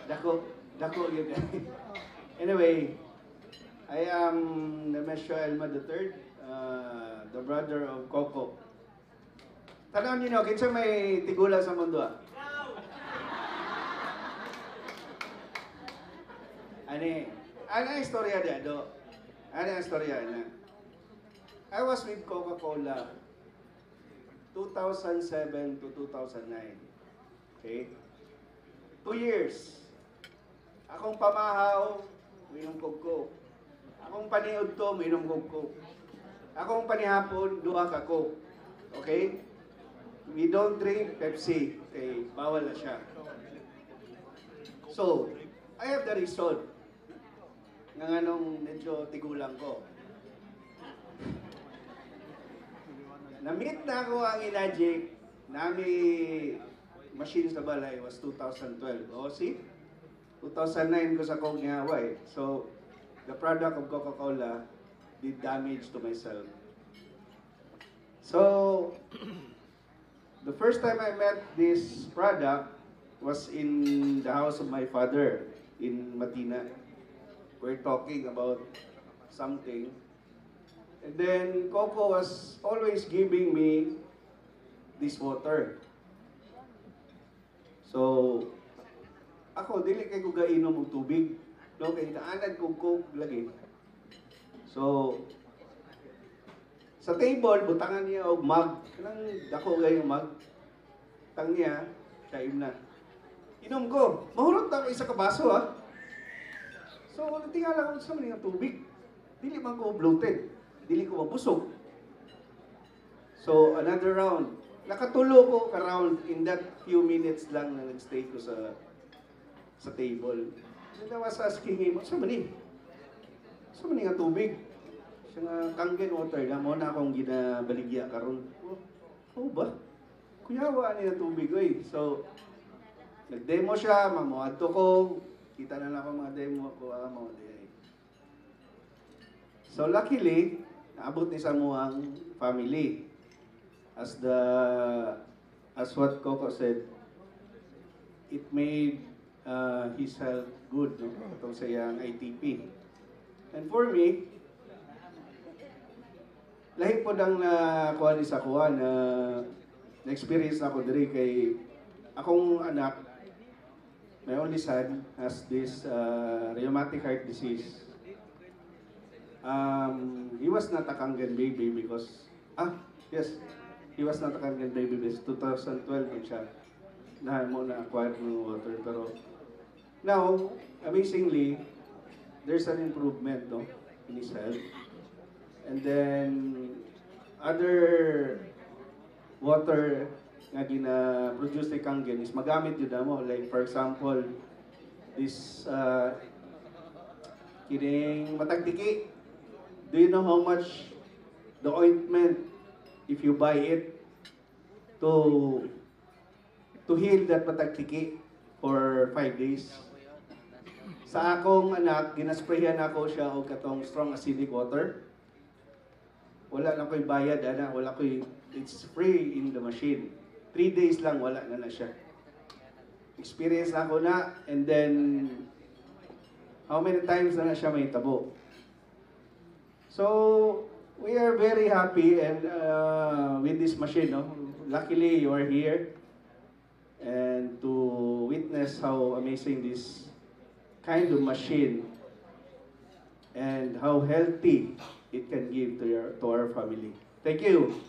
Dako, dako yun. Anyway, I am Nemesio Elma III, the brother of Coco. Tanong niyo, kinsa may tigulang sa mundo ah? Ani, ano ang istorya niya do? Ano ang istorya niya? I was with Coca-Cola 2007 to 2009. Okay? 2 years. Akong pamahaw, minom kog Coke. Akong paniod to, minom kog Coke. Akong panihapon, duha ka Coke. Okay? We don't drink Pepsi. Okay, bawal na siya. So, I have the reason ng anong medyo tigulang ko. Na-meet na ako ang Inagic, nami machine sa balay was 2012. O see? 2009 ko sa Coke niya away. So, the product of Coca-Cola did damage to myself. So, the first time I met this product was in the house of my father in Matina. We're talking about something. And then Coco was always giving me this water. So, ako, dili kay ko gainom og tubig. No, kay daanan kong Coke lagi. So, sa table, butangan niya og mug. Kanang dako gay mug. Tang niya, siya na. Inom ko. Mahurot ako isa ka baso ha. So, tingala ko sa mga tubig. Dili man ko bloated. Dili ko mabusog. So, another round. Nakatulo ko ka-round in that few minutes lang na nag-stay ko sa table. And I was asking him, sa mani? Sa mani nga tubig? Siya nga, Kangen water na mo na akong ginabaligya karon. Oh ba? Kuyawa niya tubig oy. So, nag-demo siya, mamuadto ko. Kita na lang ako mga demo ko. So, luckily, naabot ni sa muang family. As what Coco said, it made his health good, no? Itong sa iyang ITP. And for me, lahi po nang nakuha ni sa kuha na na-experience na ako diri kay akong anak, my only son, has this rheumatic heart disease. He was not a Kangen baby because, yes, he was not a Kangen baby because 2012 din siya na mo na-acquire ng water. Pero now, amazingly, there's an improvement, no, in his health. And then, other water nga gina-produce ni Kangen is magamit yun mo. Like, for example, this kining matagtiki. Do you know how much the ointment, if you buy it, to heal that matagtiki for 5 days? Sa akong anak, ginasprayan ako siya og katong strong acidic water. Wala na ko'y bayad, wala ko'y, it's free in the machine. 3 days lang, wala na siya. Experience na ako na, and then, how many times na siya may tabo. So, we are very happy and with this machine, no? Luckily, you are here and to witness how amazing this kind of machine and how healthy it can give to our family. Thank you.